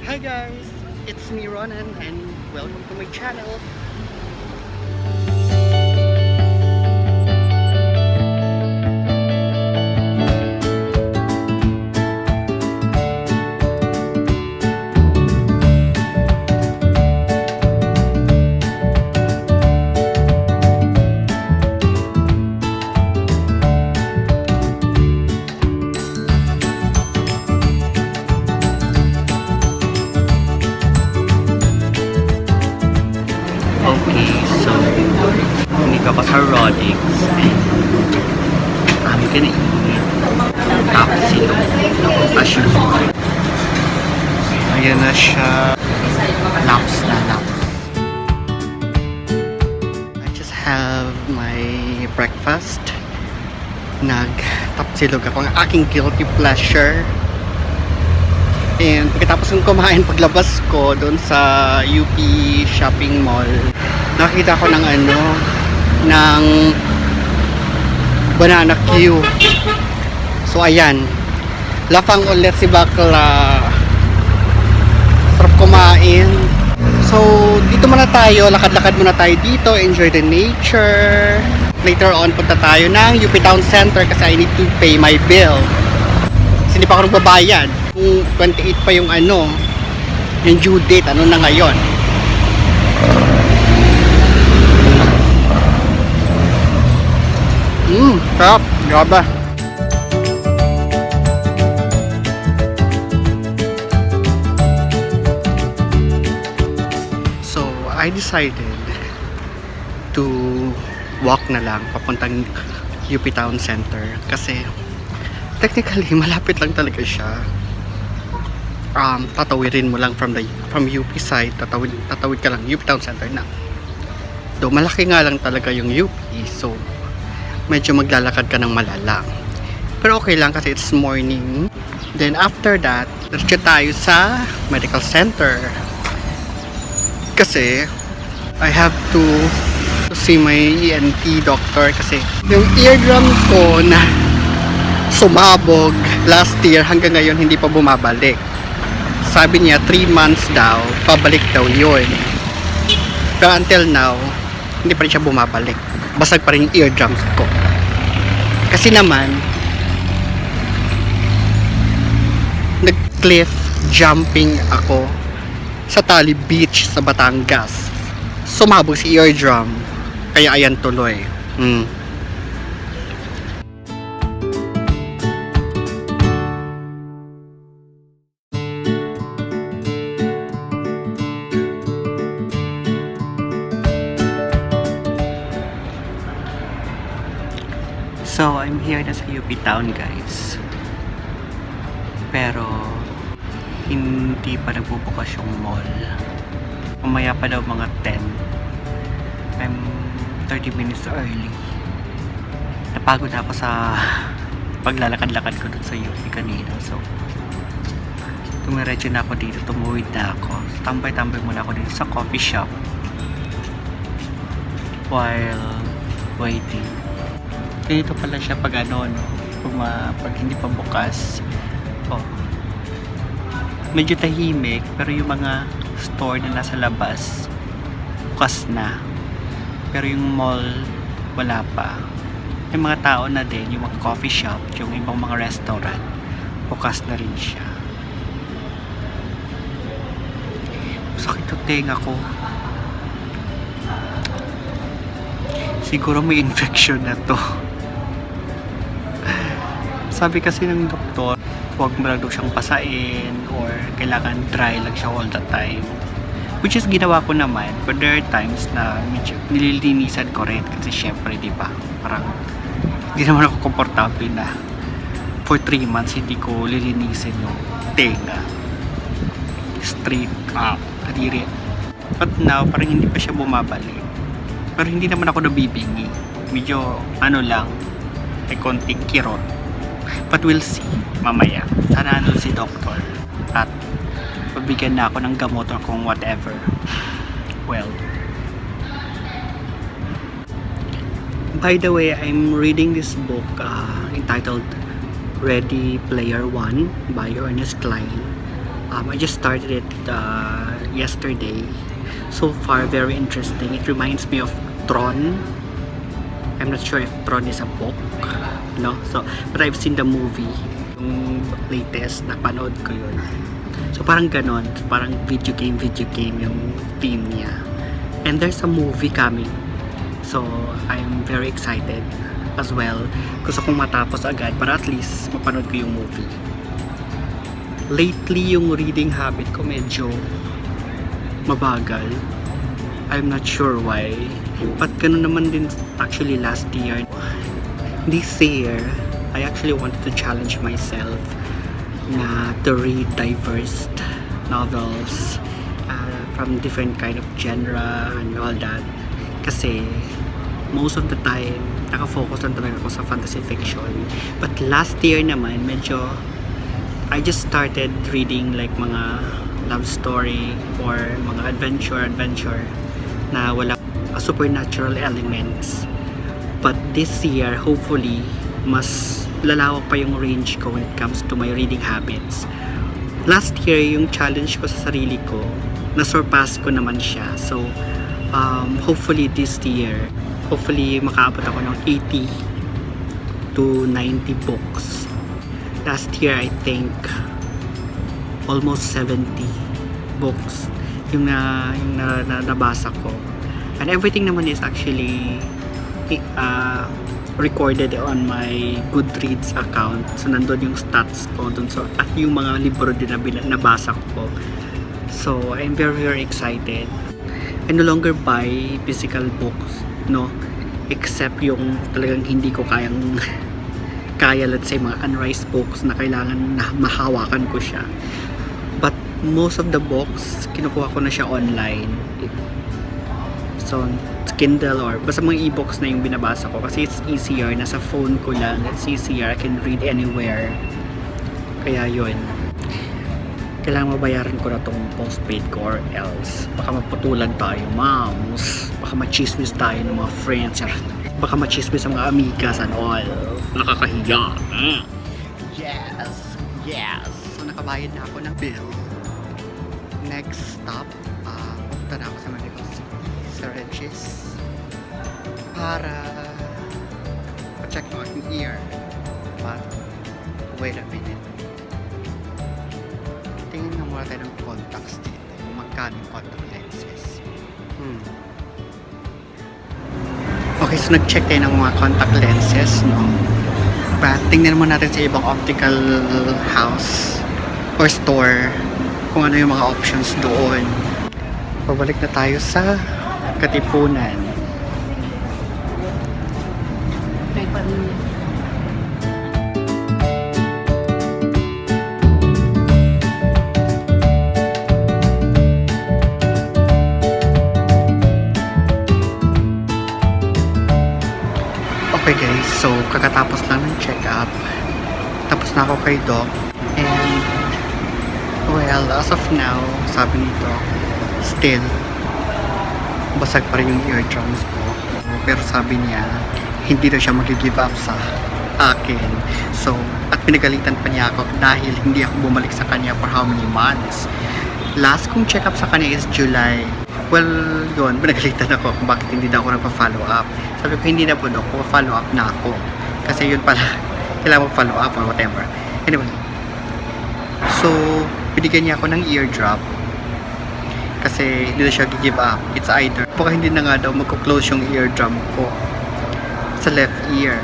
Hi guys, it's me Ronan and welcome to my channel. Okay, so hindi ka pa sa Rodix and I'm gonna eat tapsilog as usual. Ayan na siya. Laps na laps. I just have my breakfast. Nag-tapsilog ako. Ang aking guilty pleasure. And pagkatapos kong kumain, paglabas ko doon sa UP Shopping Mall, nakita ko ng ng banana queue. So ayan, lafang ulit si bakla. Sarap kumain. So dito muna tayo, lakad-lakad muna tayo dito, enjoy the nature. Later on punta tayo ng UP Town Center kasi I need to pay my bill. Kasi hindi pa ako nagbabayad. 28 pa yung yung due date, na ngayon. Sarap, grabe. So, I decided to walk na lang papuntang UP Town Center kasi technically malapit lang talaga siya. Tatawirin mo lang from UP side, tatawid ka lang UP Town Center na. Do malaki nga lang talaga yung UP, so medyo maglalakad ka ng malala. Pero okay lang kasi it's morning. Then after that, diretso tayo sa medical center. Kasi I have to see my ENT doctor kasi yung eardrum ko na sumabog last year hanggang ngayon hindi pa bumabalik. Sabi niya 3 months daw, pabalik daw yun. Pero until now, hindi pa rin siya bumabalik. Basag pa rin yung eardrums ko. Kasi naman, nag-cliff jumping ako sa Tali Beach sa Batangas. Sumabog si eardrum. Kaya ayan tuloy. So, I'm here na sa UP Town, guys. Pero, hindi pa nagbubukas yung mall. Mamaya pa daw mga 10. I'm 30 minutes early. Napagod ako sa paglalakad-lakad ko dun sa UP kanina. So, tumiretso na ako dito. Tumuwid na ako. Tambay-tambay muna ako dito sa coffee shop while waiting. Dito pala siya pag pag hindi pa bukas. Medyo tahimik pero yung mga store na nasa labas bukas na. Pero yung mall wala pa. Yung mga tao na din, yung mga coffee shop, yung ibang mga restaurant bukas na rin siya. Sakit yung tenga ko. Siguro may infection na to. Sabi kasi ng doktor, huwag mo lang daw siyang pasain or kailangan dry lang siya all the time. Which is ginawa ko naman, but there are times na medyo nililinisan ko rin kasi syempre, di ba? Parang hindi naman ako komportable na for 3 months hindi ko lilinisin yung tenga. Straight up, kadiri. But now, parang hindi pa siya bumabalik. Pero hindi naman ako nabibingi. Medyo lang, may konting kirot. But we'll see mamaya. Sana si doktor at pabigyan na ako ng gamot or kung whatever. Well, by the way, I'm reading this book entitled Ready Player One by Ernest Cline. I just started it yesterday. So far, very interesting. It reminds me of Tron. I'm not sure if Tron is a book, no? So, but I've seen the movie, yung latest, napanood ko yun. So, parang ganon. Parang video game yung theme niya. And there's a movie coming. So, I'm very excited as well. Gusto kong matapos agad para at least mapanood ko yung movie. Lately, yung reading habit ko medyo mabagal. I'm not sure why. But ganun naman din actually last year. This year, I actually wanted to challenge myself na to read diverse novels from different kind of genre and all that. Kasi most of the time, nakafocus lang talaga ako sa fantasy fiction. But last year naman, medyo I just started reading like mga love story or mga adventure na wala supernatural elements. But this year, hopefully, mas lalawak pa yung range ko when it comes to my reading habits. Last year, yung challenge ko sa sarili ko, na-surpass ko naman siya. So, hopefully this year, hopefully makaabot ako ng 80 to 90 books. Last year, I think, almost 70 books yung nabasa ko. And everything naman is actually recorded on my Goodreads account. So, nandun yung stats ko dun. So, at yung mga libro din na nabasa ko. So, I'm very, very excited. I no longer buy physical books, no? Except yung talagang hindi ko kaya, let's say, mga unraised books na kailangan na mahawakan ko siya. But most of the books, kinukuha ko na siya online. So, Kindle or basta mga e-books na yung binabasa ko kasi it's easier. Nasa phone ko lang. It's easier. I can read anywhere. Kaya yun. Kailangan mabayaran ko na tong postpaid ko or else baka maputulan tayo, moms. Baka machismis tayo ng mga friends. Baka machismis ang mga amigas and all. Nakakahiya. Yes. So, nakabayad na ako ng bill. Next stop, pupunta na ako sa Manila City, sa Regis, para pa-check ng aking ear. But, wait a minute. Tingin nga muna tayo ng contacts dito. Kung magkano yung contact lenses. Okay, so nag-check tayo ng mga contact lenses, no? But, tingnan muna natin sa ibang optical house or store kung ano yung mga options doon. Pabalik na tayo sa Katipunan. Okay guys, so kakatapos lang ng check-up. Tapos na ako kay Doc. And well, as of now, sabi nito, still, basag pa rin yung eardrums ko. Pero sabi niya, hindi na siya mag-give up sa akin. So, at pinagalitan pa niya ako dahil hindi ako bumalik sa kanya for how many months. Last kong check-up sa kanya is July. Well, yun, pinagalitan ako kung bakit hindi na ako nagpa-follow up. Sabi ko, hindi na po Doc, follow up na ako. Kasi yun pala, kailangan mag-follow up or whatever. Anyway, so, binigyan niya ako ng eardrop kasi hindi na siya give up. It's either baka hindi na nga daw magko-close yung eardrum ko sa left ear.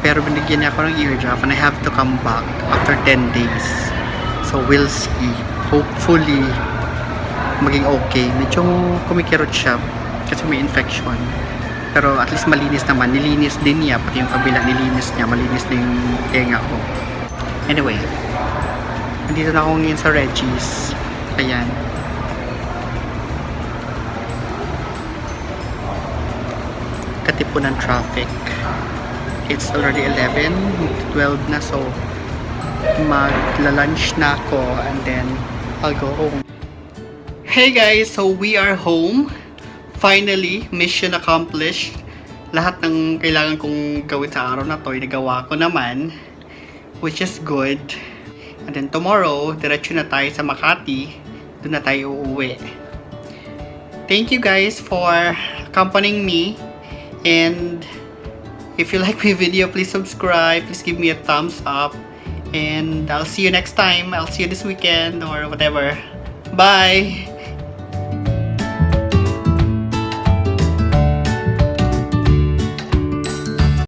Pero binigyan niya ako ng eardrop and I have to come back after 10 days. So we'll see. Hopefully maging okay. Medyo kumikirot siya kasi may infection. Pero at least malinis naman. Nilinis din niya. Pati yung kabila nilinis niya. Malinis din yung tenga ko. Anyway, nandito na ako ngayon sa Regis. Ayan. Katipunan traffic. It's already 11, 12 na, so magla-lunch na ako and then I'll go home. Hey guys, so we are home. Finally, mission accomplished. Lahat ng kailangan kong gawin sa araw na to, nagawa ko naman, which is good. And then tomorrow, diretso na tayo sa Makati. Doon na tayo uuwi. Thank you guys for accompanying me. And if you like my video, please subscribe. Please give me a thumbs up. And I'll see you next time. I'll see you this weekend or whatever. Bye!